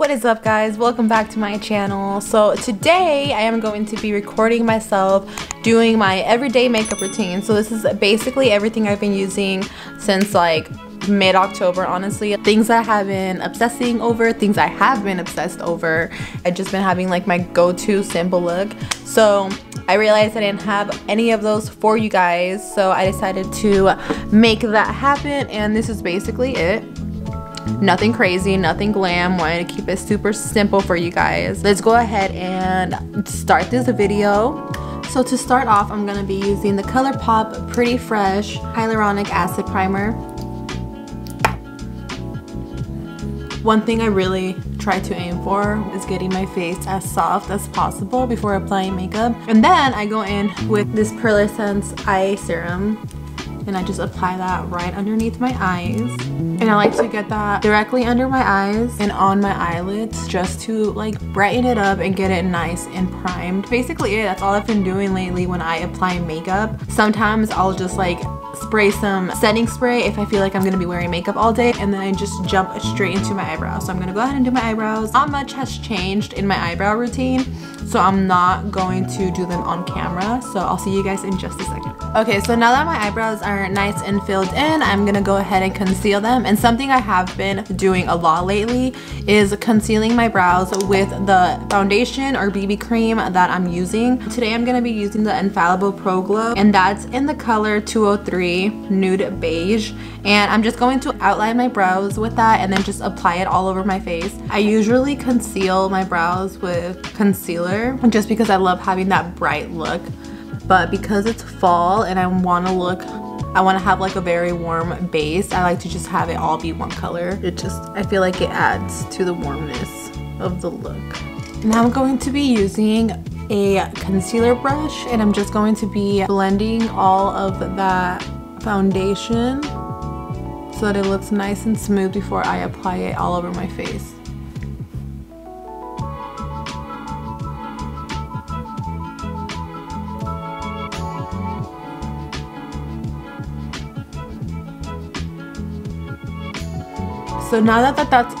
What is up, guys? Welcome back to my channel. So today I am going to be recording myself doing my everyday makeup routine. So this is basically everything I've been using since like mid-October, honestly. Things I have been obsessing over, things I have been obsessed over. I've just been having like my go-to simple look. So I realized I didn't have any of those for you guys, so I decided to make that happen, and this is basically it. Nothing crazy, nothing glam. Wanted to keep it super simple for you guys. Let's go ahead and start this video. So to start off, I'm gonna be using the ColourPop Pretty Fresh Hyaluronic Acid Primer. One thing I really try to aim for is getting my face as soft as possible before applying makeup. And then I go in with this Pearlescence Eye Serum, and I just apply that right underneath my eyes. And I like to get that directly under my eyes and on my eyelids just to like brighten it up and get it nice and primed. Basically that's all I've been doing lately when I apply makeup. Sometimes I'll just like spray some setting spray if I feel like I'm gonna be wearing makeup all day, and then I just jump straight into my eyebrows. So I'm gonna go ahead and do my eyebrows. Not much has changed in my eyebrow routine, so I'm not going to do them on camera. So I'll see you guys in just a second. Okay, so now that my eyebrows are nice and filled in, I'm gonna go ahead and conceal them. And something I have been doing a lot lately is concealing my brows with the foundation or BB cream that I'm using. Today I'm gonna be using the Infallible Pro Glow, and that's in the color 203 Nude Beige. And I'm just going to outline my brows with that and then just apply it all over my face. I usually conceal my brows with concealer just because I love having that bright look. But because it's fall and I want to have like a very warm base, I like to just have it all be one color. I feel like it adds to the warmness of the look. Now I'm going to be using a concealer brush, and I'm just going to be blending all of that foundation so that it looks nice and smooth before I apply it all over my face. So now that that's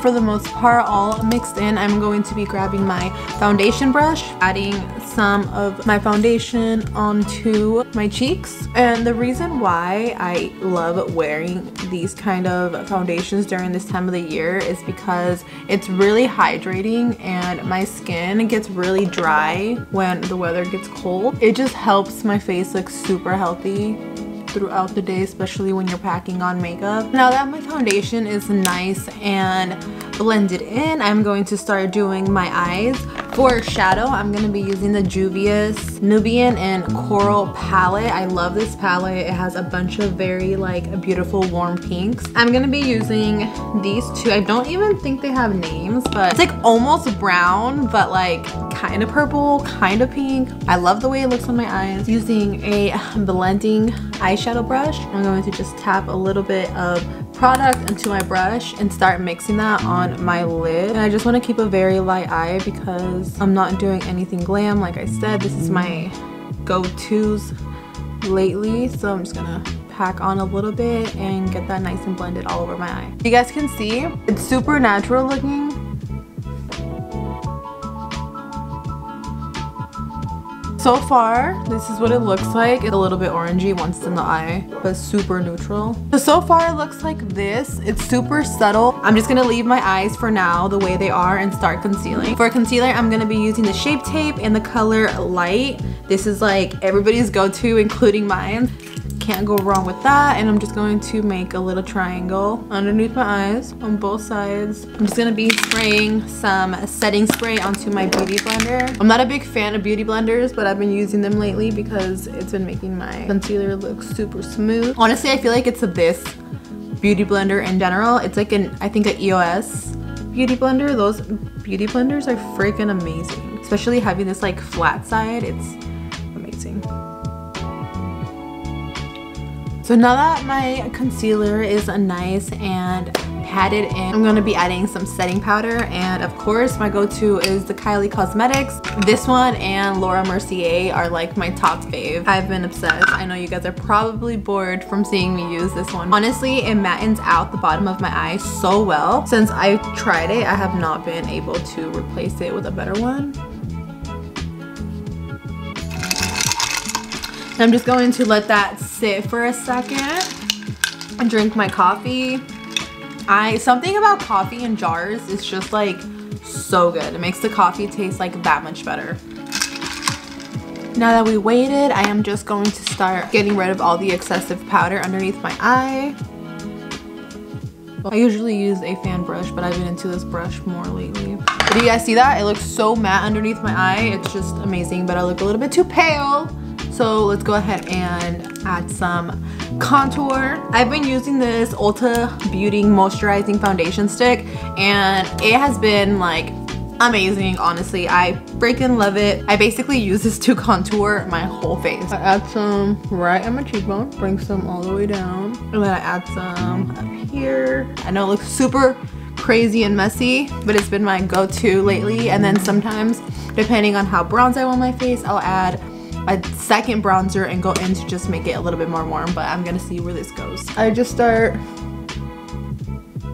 for the most part all mixed in, I'm going to be grabbing my foundation brush, adding some of my foundation onto my cheeks. And the reason why I love wearing these kind of foundations during this time of the year is because it's really hydrating, and my skin gets really dry when the weather gets cold. It just helps my face look super healthy throughout the day, especially when you're packing on makeup. Now that my foundation is nice and blended in, I'm going to start doing my eyes. For shadow, I'm going to be using the Juvia's Nubian and Coral palette. I love this palette. It has a bunch of very like beautiful warm pinks. I'm going to be using these two. I don't even think they have names, but it's like almost brown, but like kind of purple, kind of pink. I love the way it looks on my eyes. Using a blending eyeshadow brush, I'm going to just tap a little bit of product into my brush and start mixing that on my lid. And I just want to keep a very light eye because I'm not doing anything glam. Like I said, this is my go-tos lately, so I'm just gonna pack on a little bit and get that nice and blended all over my eye. You guys can see it's super natural looking. So far, this is what it looks like. It's a little bit orangey once it's in the eye, but super neutral. So far it looks like this. It's super subtle. I'm just gonna leave my eyes for now the way they are and start concealing. For concealer, I'm gonna be using the Shape Tape in the color Light. This is like everybody's go-to, including mine. Can't go wrong with that. And I'm just going to make a little triangle underneath my eyes on both sides. I'm just gonna be spraying some setting spray onto my beauty blender. I'm not a big fan of beauty blenders, but I've been using them lately because it's been making my concealer look super smooth. Honestly, I feel like it's this beauty blender in general. It's like I think an EOS beauty blender. Those beauty blenders are freaking amazing, especially having this like flat side. It's amazing. So now that my concealer is nice and pat it in. I'm gonna be adding some setting powder, and of course my go-to is the Kylie Cosmetics. This one and Laura Mercier are like my top fave. I've been obsessed. I know you guys are probably bored from seeing me use this one. Honestly, it mattens out the bottom of my eye so well. Since I tried it, I have not been able to replace it with a better one. I'm just going to let that sit for a second and drink my coffee. Something about coffee in jars is just like so good. It makes the coffee taste like that much better. Now that we waited, I am just going to start getting rid of all the excessive powder underneath my eye. I usually use a fan brush, but I've been into this brush more lately. Do you guys see that? It looks so matte underneath my eye. It's just amazing, but I look a little bit too pale. So let's go ahead and add some contour. I've been using this Ulta Beauty moisturizing foundation stick, and it has been like amazing. Honestly, I freaking love it. I basically use this to contour my whole face. I add some right at my cheekbone, bring some all the way down, and then I add some up here. I know it looks super crazy and messy, but it's been my go-to lately. And then sometimes, depending on how bronze I want my face, I'll add a second bronzer and go in to just make it a little bit more warm, but I'm gonna see where this goes. I just start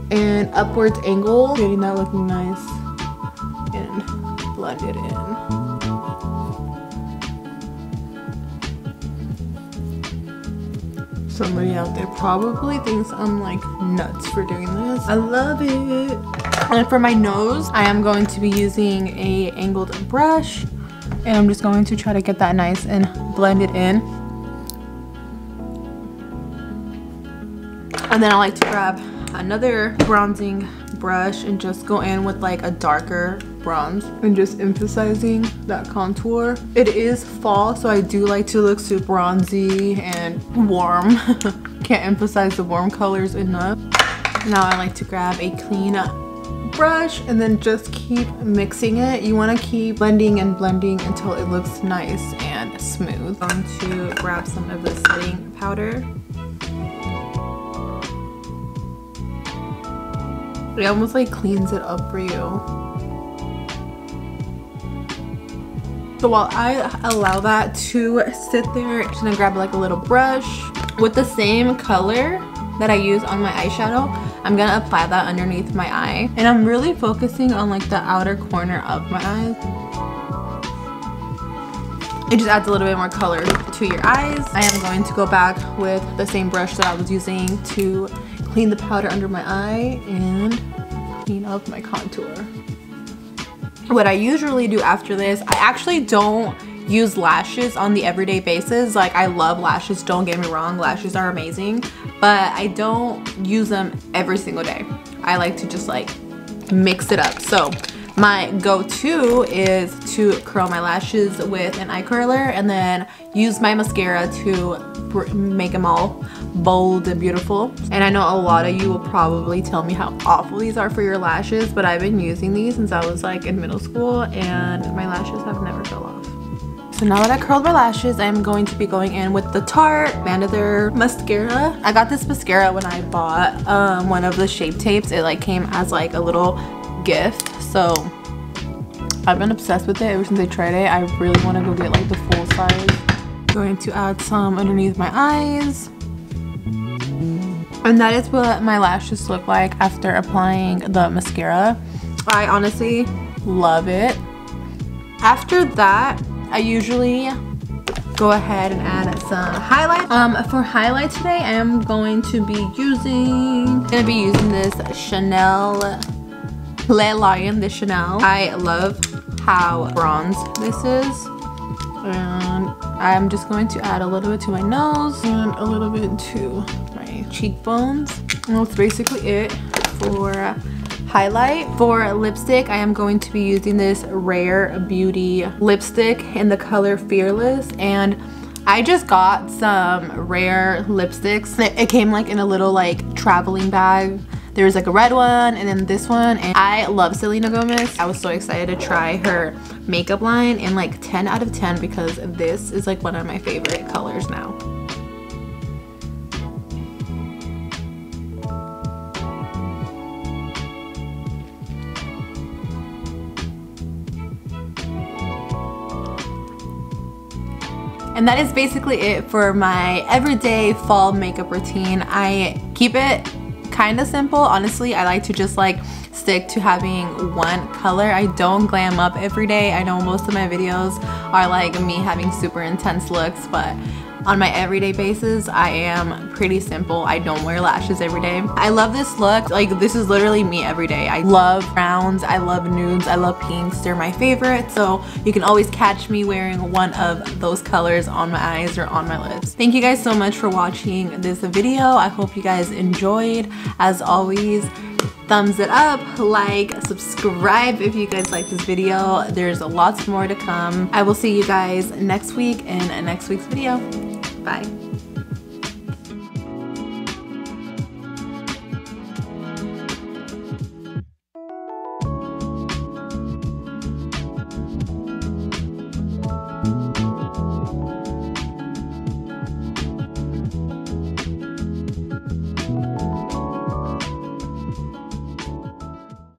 an upwards angle, getting that looking nice, and blend it in. Somebody out there probably thinks I'm like nuts for doing this. I love it. And for my nose, I am going to be using a angled brush, and I'm just going to try to get that nice and blend it in. And then I like to grab another bronzing brush and just go in with like a darker bronze and just emphasizing that contour. It is fall, so I do like to look super bronzy and warm. Can't emphasize the warm colors enough. Now I like to grab a clean brush and then just keep mixing it. You want to keep blending and blending until it looks nice and smooth. I'm going to grab some of the setting powder. It almost like cleans it up for you. So while I allow that to sit there, I'm just gonna grab like a little brush with the same color that I use on my eyeshadow. I'm gonna apply that underneath my eye, and I'm really focusing on like the outer corner of my eyes. It just adds a little bit more color to your eyes. I am going to go back with the same brush that I was using to clean the powder under my eye and clean up my contour. What I usually do after this, I actually don't use lashes on the everyday basis. Like, I love lashes, don't get me wrong, lashes are amazing, but I don't use them every single day. I like to just like mix it up. So my go-to is to curl my lashes with an eye curler and then use my mascara to make them all bold and beautiful. And I know a lot of you will probably tell me how awful these are for your lashes, but I've been using these since I was like in middle school and my lashes have never fell off. So now that I curled my lashes, I'm going to be going in with the Tarte Bandeau mascara. I got this mascara when I bought one of the Shape Tapes. It like came as like a little gift, so I've been obsessed with it ever since I tried it. I really want to go get like the full size. Going to add some underneath my eyes. And that is what my lashes look like after applying the mascara. I honestly love it. After that, I usually go ahead and add some highlight. For highlight today, I am going to be using this Chanel Le Lion, this Chanel. I love how bronze this is. And I'm just going to add a little bit to my nose and a little bit to my cheekbones. And that's basically it for highlight. For lipstick, I am going to be using this Rare Beauty lipstick in the color Fearless, and I just got some Rare lipsticks. It came like in a little like traveling bag. There's like a red one and then this one, and I love Selena Gomez. I was so excited to try her makeup line, and like 10 out of 10 because this is like one of my favorite colors now. And that is basically it for my everyday fall makeup routine. I keep it kind of simple. Honestly, I like to just like stick to having one color. I don't glam up every day. I know most of my videos are like me having super intense looks, but on my everyday basis, I am pretty simple. I don't wear lashes every day. I love this look. Like, this is literally me every day. I love browns, I love nudes, I love pinks. They're my favorite. So you can always catch me wearing one of those colors on my eyes or on my lips. Thank you guys so much for watching this video. I hope you guys enjoyed. As always, thumbs it up, like, subscribe if you guys like this video. There's lots more to come. I will see you guys next week in next week's video. Bye.